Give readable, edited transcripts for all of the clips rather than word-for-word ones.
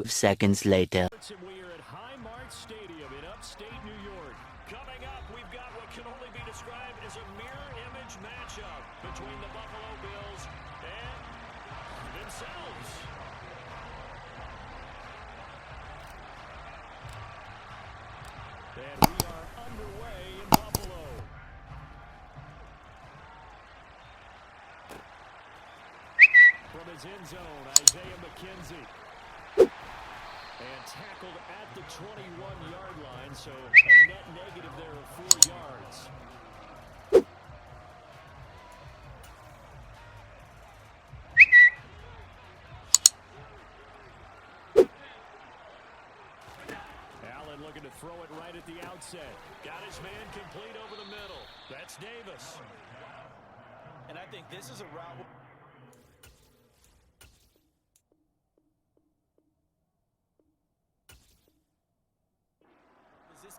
Seconds later. We are at Highmark Stadium in upstate New York. Coming up, we've got what can only be described as a mirror image matchup between the Buffalo Bills and themselves. And we are underway in Buffalo. From his end zone, Isaiah McKenzie. And tackled at the 21-yard line, so a net negative there of 4 yards. Allen looking to throw it right at the outset. Got his man complete over the middle. That's Davis. And I think this is a route.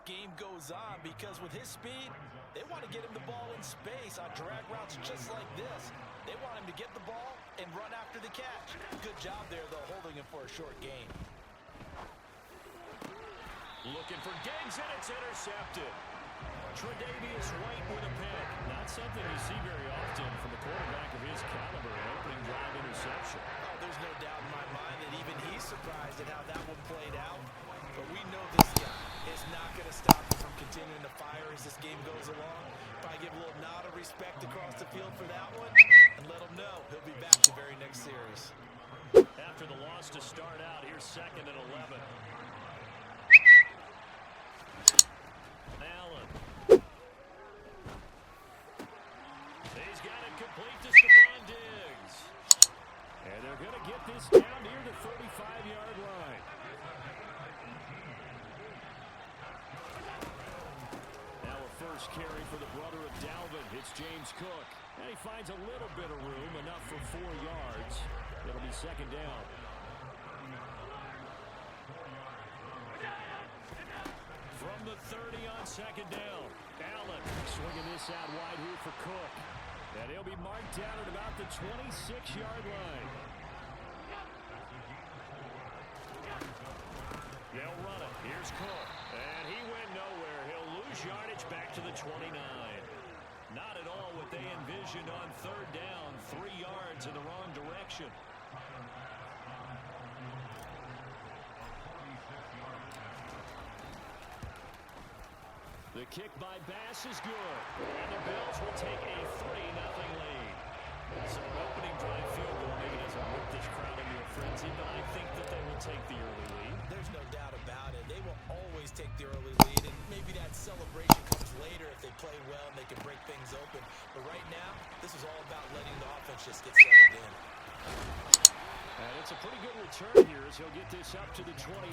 Game goes on, because with his speed, they want to get him the ball in space on drag routes just like this. They want him to get the ball and run after the catch. Good job there, though, holding him for a short gain. Looking for Diggs, and it's intercepted. Tre'Davious White with a pick. Not something you see very often from a quarterback of his caliber. An opening drive interception. Oh, there's no doubt in my mind that even he's surprised at how that one played out. But we know this guy is not going to stop him from continuing to fire as this game goes along. Probably give a little nod of respect across the field for that one, and let him know he'll be back the very next series. After the loss to start out, here's 2nd and 11. Allen. He's got it complete to Stephon Diggs. And they're going to get this down near the 35-yard line. First carry for the brother of Dalvin. It's James Cook. And he finds a little bit of room, enough for 4 yards. It'll be 2nd down. From the 30 on 2nd down. Allen swinging this out wide here for Cook. And he'll be marked down at about the 26-yard line. They'll run it. Here's Cook. And he went nowhere. He'll lose yardage back to the 29. Not at all what they envisioned on 3rd down. 3 yards in the wrong direction. The kick by Bass is good. And the Bills will take a 3-0 lead. So an opening drive field goal maybe doesn't whip this crowd into a frenzy, but I think that they will take the early lead. There's no doubt about it. They will always take the early lead, and maybe that celebration comes later if they play well and they can break things open. But right now, this is all about letting the offense just get settled in. And it's a pretty good return here as he'll get this up to the 29.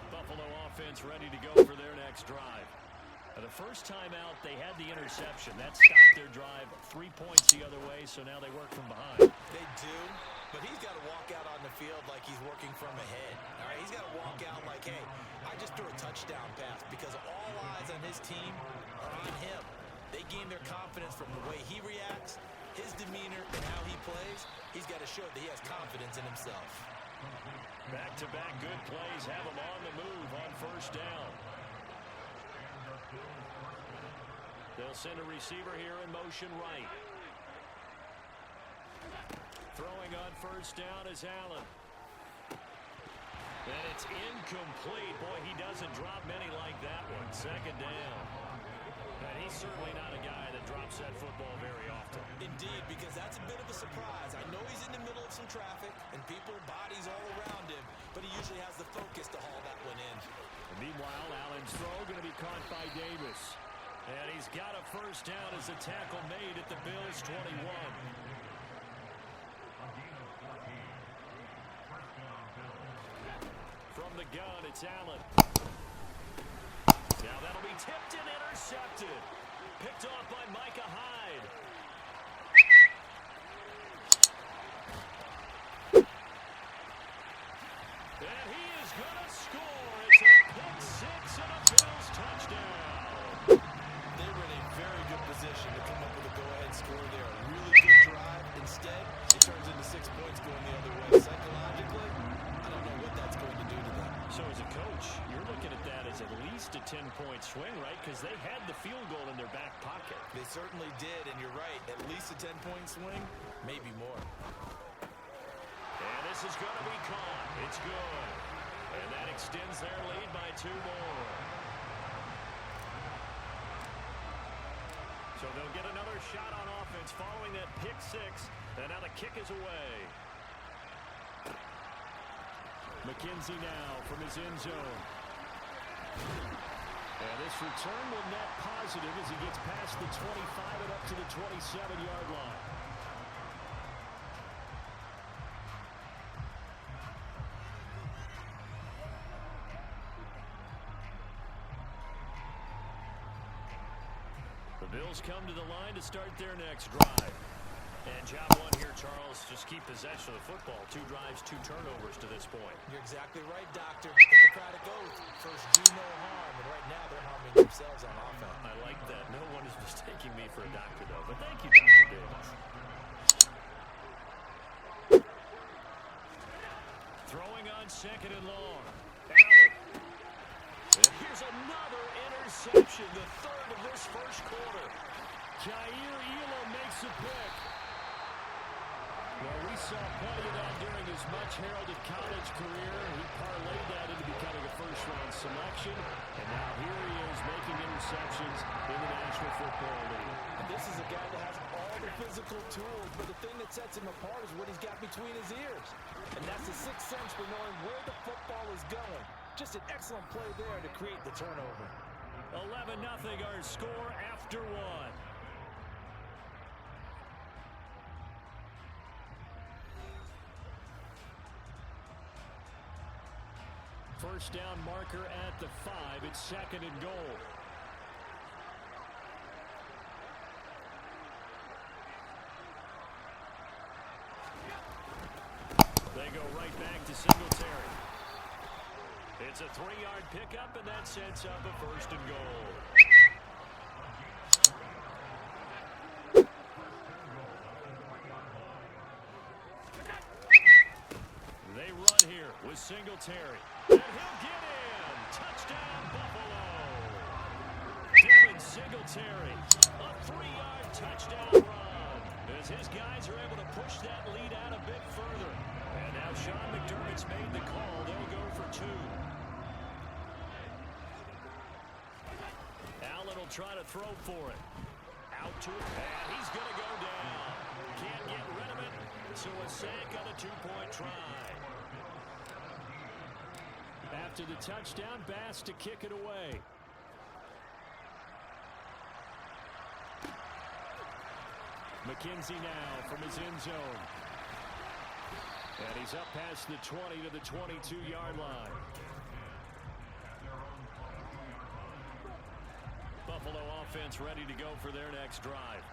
Buffalo offense ready to go for their next drive. The first time out, they had the interception. That stopped their drive 3 points the other way, so now they work from behind. They do, but he's got to walk out on the field like he's working from ahead. All right, he's got to walk out like, hey, I just threw a touchdown pass, because all eyes on his team are on him. They gain their confidence from the way he reacts, his demeanor, and how he plays. He's got to show that he has confidence in himself. Back-to-back good plays have him on the move on 1st down. They'll send a receiver here in motion right. Throwing on 1st down is Allen. And it's incomplete. Boy, he doesn't drop many like that one. 2nd down. And he's certainly not a guy that drops that football very often. Indeed, because that's a bit of a surprise. I know he's in the middle of some traffic and people, bodies all around him, but he usually has the focus to haul that one in. And meanwhile, Allen's throw going to be caught by Davis. And he's got a 1st down as the tackle made at the Bills' 21. From the gun, it's Allen. Now that'll be tipped and intercepted. Picked off by Micah Hyde. And he is going to score. It's a pick 6 and a Bills touchdown. They were in a very good position to come up with a go-ahead score there. A really good drive. Instead, it turns into 6 points. swing, maybe more. And this is going to be caught. It's good. And that extends their lead by 2 more. So they'll get another shot on offense following that pick 6. And now the kick is away. McKenzie now from his end zone. And this return will net positive as he gets past the 25 and up to the 27-yard line. The Bills come to the line to start their next drive. And job one here, Charles, just keep possession of the football. 2 drives, 2 turnovers to this point. You're exactly right, Doctor. Hippocratic oath. First, do no harm. And right now, they're harming themselves on offense. I like that. No one is mistaking me for a doctor, though. But thank you, Dr. Davis. Throwing on 2nd and long. Allen. And here's another interception, the 3rd of this first quarter. Jair Elam makes a pick. Well, we saw plenty of that during his much-heralded college career. He parlayed that into becoming a first-round selection. And now here he is making interceptions in the National Football League. And this is a guy that has all the physical tools, but the thing that sets him apart is what he's got between his ears. And that's the sixth sense for knowing where the football is going. Just an excellent play there to create the turnover. 11-0 our score after 1. First down marker at the 5. It's 2nd and goal. They go right back to Singletary. It's a 3-yard pickup, and that sets up a 1st and goal. They run here with Singletary. And he'll get in. Touchdown, Buffalo. Devin Singletary, a 3-yard touchdown run. As his guys are able to push that lead out a bit further. And now Sean McDermott's made the call. They'll go for 2. Allen will try to throw for it. Out to it, and he's going to go down. Can't get rid of it, so a sack on a 2-point try. After the touchdown, Bass to kick it away. McKenzie now from his end zone. And he's up past the 20 to the 22-yard line. Buffalo offense ready to go for their next drive.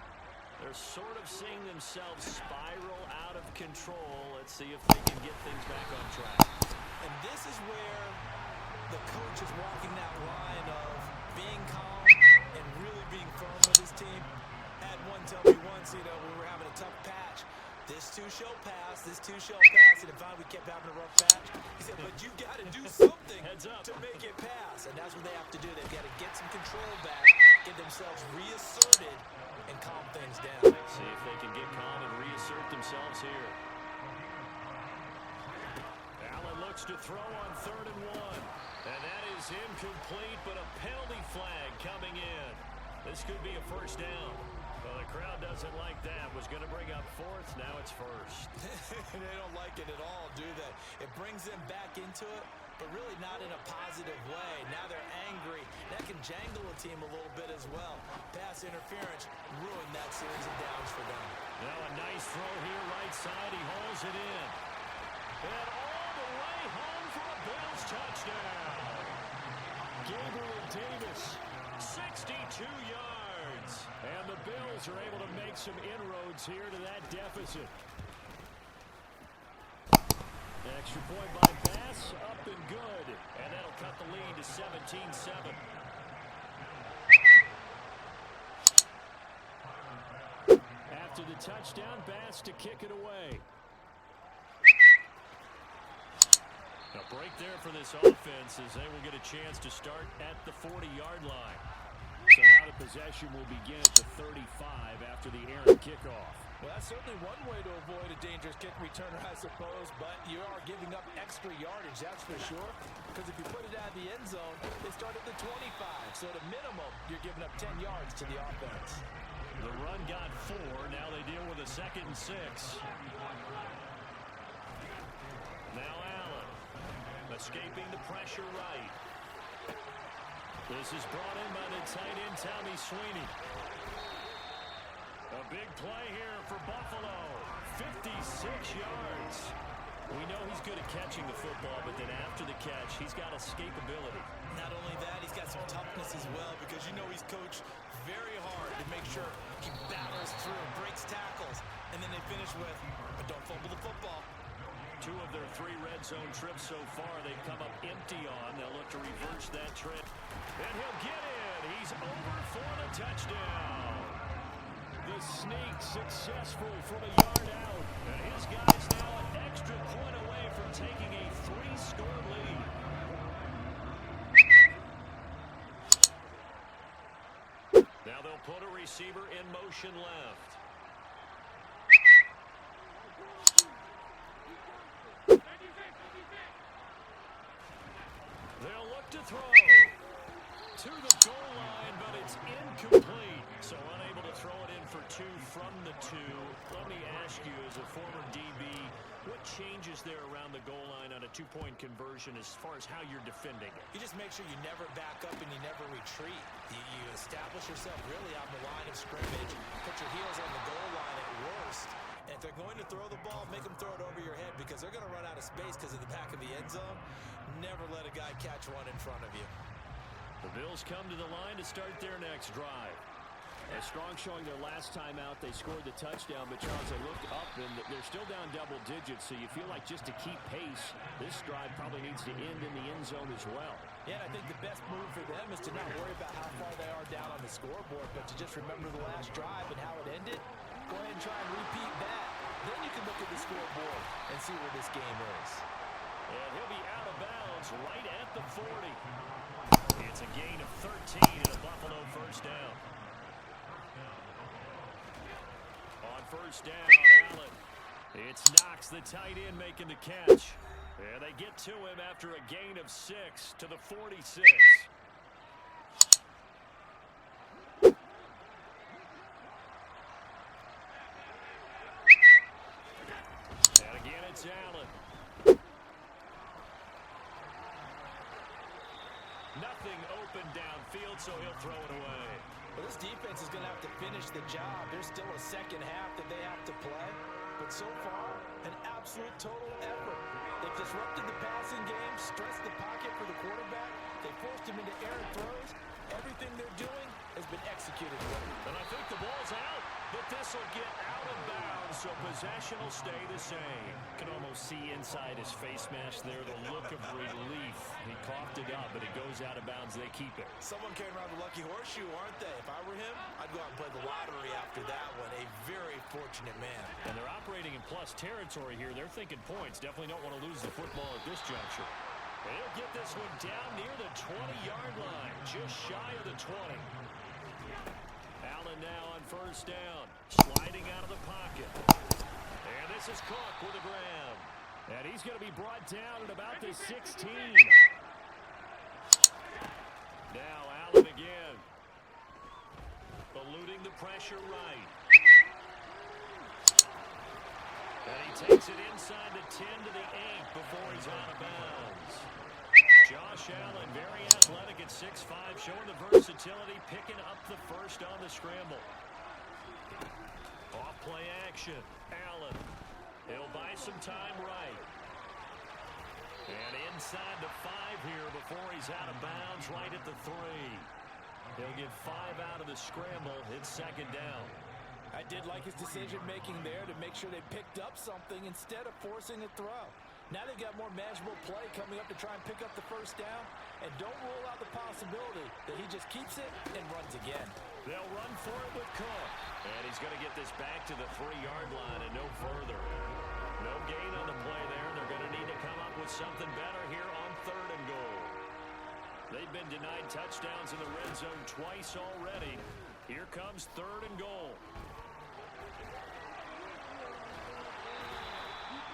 They're sort of seeing themselves spiral out of control. Let's see if they can get things back on track. And this is where the coach is walking that line of being calm and really being firm with his team. Had one tell me once, we were having a tough patch. This too shall pass, this too shall pass. And finally we kept having a rough patch. He said, but you got to do something to make it pass. And that's what they have to do. They've got to get some control back, get themselves reasserted, and calm things down. See if they can get calm and reassert themselves here. Allen looks to throw on 3rd and 1. And that is incomplete, but a penalty flag coming in. This could be a 1st down. Well, the crowd doesn't like that. Was going to bring up 4th. Now it's 1st. They don't like it at all, do they? It brings them back into it, but really not in a positive way. Now they're angry. That can jangle a team a little bit as well. Pass interference ruined that series of downs for them. Now a nice throw here right side. He hauls it in. And all the way home for a Bills touchdown. Gabriel Davis, 62 yards. And the Bills are able to make some inroads here to that deficit. Extra point by Bass, up and good. And that'll cut the lead to 17-7. After the touchdown, Bass to kick it away. A break there for this offense as they will get a chance to start at the 40-yard line. So now the possession will begin at the 35 after the errant kickoff. Well, that's certainly one way to avoid a dangerous kick returner, I suppose, but you are giving up extra yardage, that's for sure, because if you put it out of the end zone, they start at the 25, so at a minimum, you're giving up 10 yards to the offense. The run got 4. Now they deal with a 2nd and 6. Now Allen, escaping the pressure right. This is brought in by the tight end, Tommy Sweeney. A big play here for Buffalo. 56 yards. We know he's good at catching the football, but then after the catch, he's got escapability. Not only that, he's got some toughness as well, because you know he's coached very hard to make sure he battles through, breaks tackles, and then they finish with, but don't fumble the football. 2 of their 3 red zone trips so far, they've come up empty on. They'll look to reverse that trip. And he'll get in. He's over for the touchdown. The sneak successful from a yard out. And his guys now an extra point away from taking a 3-score lead. Now they'll put a receiver in motion left. They'll look to throw to the goal line, but it's incomplete. So unable to throw it in for 2 from the 2. Let me ask you, as a former DB, what changes there around the goal line on a 2-point conversion as far as how you're defending it? You just make sure you never back up and you never retreat. You establish yourself really on the line of scrimmage, put your heels on the goal line at worst. And if they're going to throw the ball, make them throw it over your head, because they're going to run out of space because of the back of the end zone. Never let a guy catch one in front of you. The Bills come to the line to start their next drive. A strong showing their last time out. They scored the touchdown, but Charles, they looked up and they're still down double digits, so you feel like just to keep pace, this drive probably needs to end in the end zone as well. Yeah, and I think the best move for them is to not worry about how far they are down on the scoreboard, but to just remember the last drive and how it ended. Go ahead and try and repeat that. Then you can look at the scoreboard and see where this game is. And he'll be out of bounds right at the 40. It's a gain of 13 and a Buffalo first down. On first down, Allen. It's Knox, the tight end, making the catch. And they get to him after a gain of 6 to the 46. And again, it's Allen. Nothing open downfield, so he'll throw it away. Well, this defense is going to have to finish the job. There's still a second half that they have to play. But so far, an absolute total effort. They've disrupted the passing game, stressed the pocket for the quarterback. They forced him into errant throws. Everything they're doing has been executed well. And I think the ball's out, but this will get out of bounds, so possession will stay the same. Can almost see inside his face mask there the look of relief. He coughed it up, but it goes out of bounds. They keep it. Someone carrying around the lucky horseshoe, aren't they? If I were him, I'd go out and play the lottery after that one. A very fortunate man. And they're operating in plus territory here. They're thinking points. Definitely don't want to lose the football at this juncture. They'll get this one down near the 20-yard line, just shy of the 20. Allen now on first down, sliding out of the pocket. And this is Cook with a grab. And he's going to be brought down at about the 16. Now Allen again. Eluding the pressure right. And he takes it inside the 10 to the 8 before he's out of bounds. Josh Allen, very athletic at 6'5", showing the versatility, picking up the first on the scramble. Off play action. Allen. He'll buy some time right. And inside the 5 here before he's out of bounds, right at the 3. He'll get 5 out of the scramble. It's second down. I did like his decision-making there to make sure they picked up something instead of forcing a throw. Now they've got more manageable play coming up to try and pick up the first down. And don't rule out the possibility that he just keeps it and runs again. They'll run for it with Cook. And he's going to get this back to the 3-yard line and no further. No gain on the play there. They're going to need to come up with something better here on 3rd and goal. They've been denied touchdowns in the red zone twice already. Here comes 3rd and goal.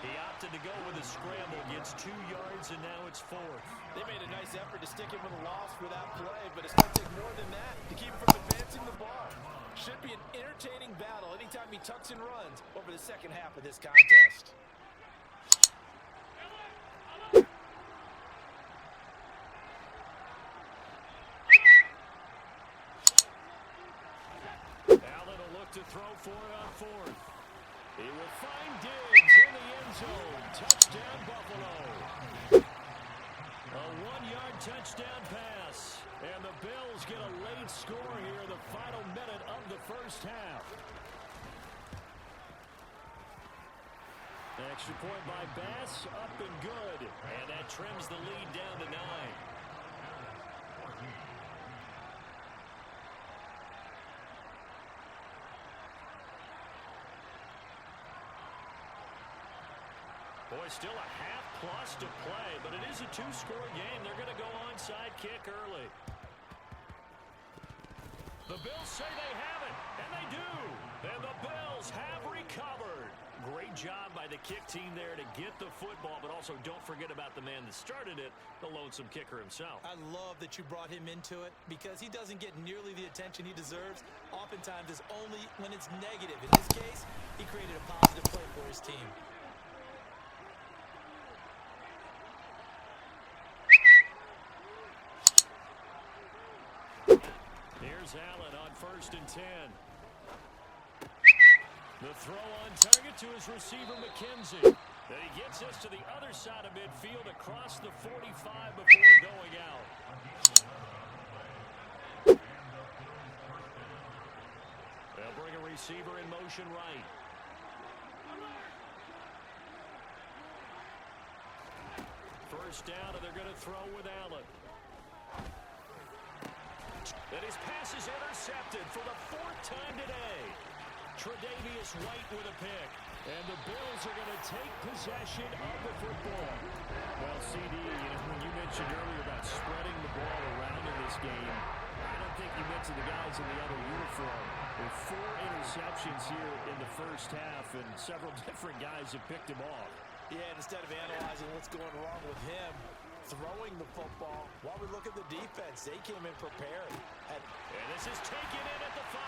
He opted to go with a scramble, gets 2 yards, and now it's 4th. They made a nice effort to stick him with a loss for that play, but it's going to take more than that to keep him from advancing the ball. Should be an entertaining battle anytime he tucks and runs over the second half of this contest. Allen will look to throw for it on 4th. He will find Diggs in the end zone. Touchdown, Buffalo. A 1-yard touchdown pass. And the Bills get a late score here, the final minute of the first half. Extra point by Bass, up and good. And that trims the lead down to 9. Boy, still a half plus to play, but it is a 2-score game. They're going to go onside kick early. The Bills say they have it, and they do. And the Bills have recovered. Great job by the kick team there to get the football, but also don't forget about the man that started it, the lonesome kicker himself. I love that you brought him into it because he doesn't get nearly the attention he deserves. Oftentimes it's only when it's negative. In this case, he created a positive play for his team. Here's Allen on 1st and 10. The throw on target to his receiver, McKenzie. Then he gets us to the other side of midfield across the 45 before going out. They'll bring a receiver in motion right. First down, and they're going to throw with Allen. And his pass is intercepted for the 4th time today. Tre'Davious White with a pick. And the Bills are going to take possession of the football. Well, CD, when you mentioned earlier about spreading the ball around in this game, I don't think you mentioned the guys in the other uniform. With 4 interceptions here in the first half, and several different guys have picked him off. Yeah, and instead of analyzing what's going wrong with him, throwing the football, while we look at the defense, they came in prepared. And this is taken in at the 5.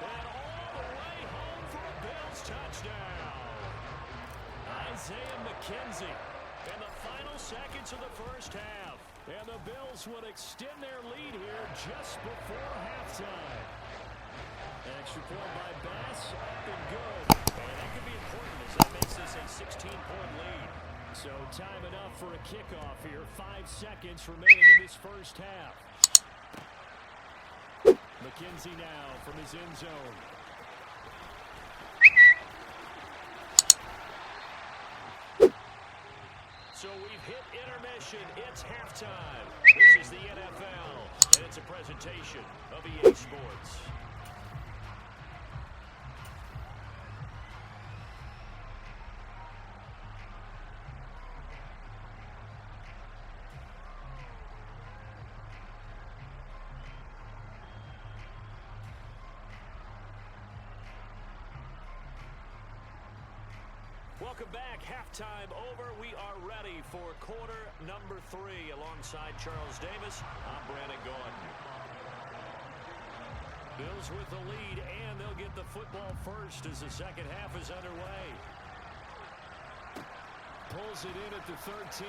And all the way home for a Bills touchdown. Isaiah McKenzie in the final seconds of the first half. And the Bills would extend their lead here just before halftime. Extra point by Bass, up and good. And that could be important as that makes this a 16-point lead. So time enough for a kickoff here. 5 seconds remaining in this first half. McKenzie now from his end zone. So we've hit intermission. It's halftime. This is the NFL, and it's a presentation of EA Sports. Welcome back. Halftime over. We are ready for quarter number 3. Alongside Charles Davis, I'm Brandon Gordon. Bills with the lead, and they'll get the football first as the second half is underway. Pulls it in at the 13.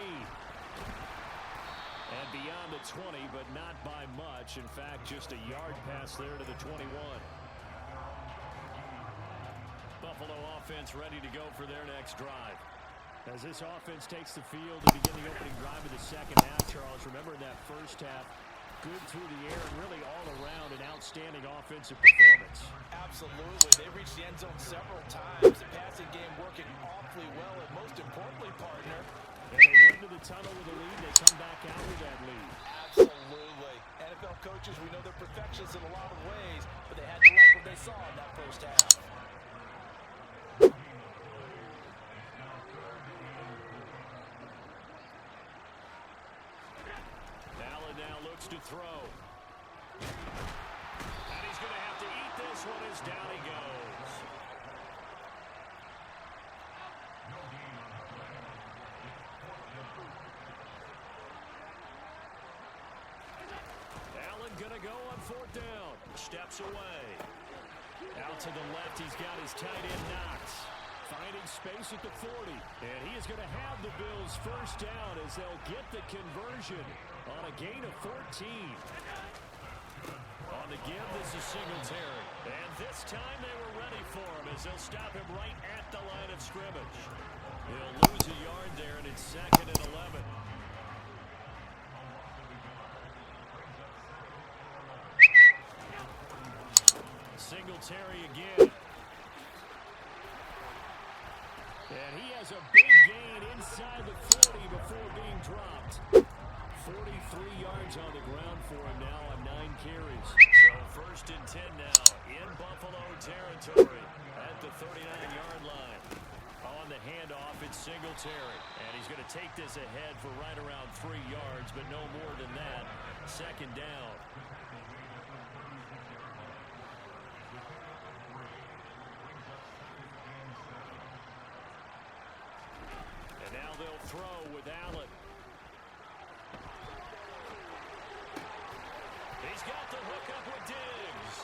And beyond the 20, but not by much. In fact, just a yard pass there to the 21. Buffalo offense ready to go for their next drive. As this offense takes the field to begin the opening drive of the second half, Charles, remember in that first half, good through the air and really all around an outstanding offensive performance. Absolutely. They reached the end zone several times. The passing game working awfully well, and most importantly, partner, and they went to the tunnel with a lead. They come back out with that lead. Absolutely. NFL coaches, we know they're perfectionists in a lot of ways, but they had to like what they saw in that first half. Allen now looks to throw. And he's going to have to eat this one as down he goes. down. Steps away. Out to the left, he's got his tight end Knox. Finding space at the 40. And he is going to have the Bills first down as they'll get the conversion on a gain of 14. On the give, this is Singletary. And this time they were ready for him as they'll stop him right at the line of scrimmage. He'll lose a yard there, and it's 2nd and 11. Singletary again. And he has a big gain inside the 40 before being dropped. 43 yards on the ground for him now on 9 carries. So 1st and 10 now in Buffalo territory at the 39-yard line. On the handoff, it's Singletary. And he's going to take this ahead for right around 3 yards, but no more than that. 2nd down. And now they'll throw with Allen. He's got the hook up with Diggs.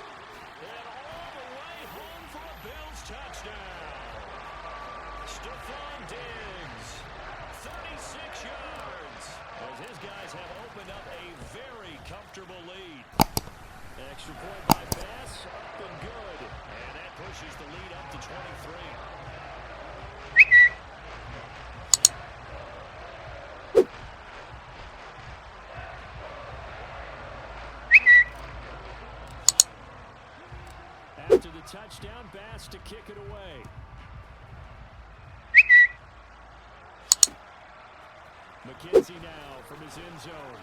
And all the way home for a Bills touchdown. Stephon Diggs, 36 yards. As his guys have opened up a very comfortable lead. Extra point by Bass, up and good. And that pushes the lead up to 23. After the touchdown, Bass to kick it away. McKenzie now from his end zone.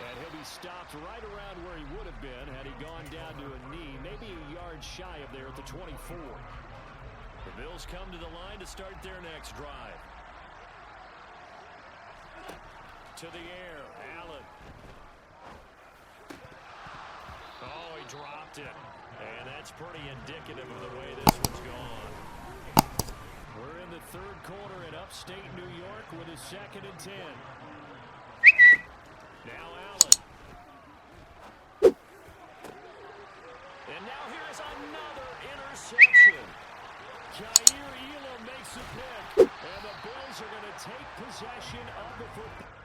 And he'll be stopped right around where he would have been had he gone down to a knee, maybe a yard shy of there at the 24. The Bills come to the line to start their next drive. To the air, Allen. Oh, he dropped it. And that's pretty indicative of the way this one's gone. We're in the 3rd quarter in upstate New York with a 2nd and 10. Now Allen. And now here's another interception. Jair Elam makes a pick. And the Bills are going to take possession of the football.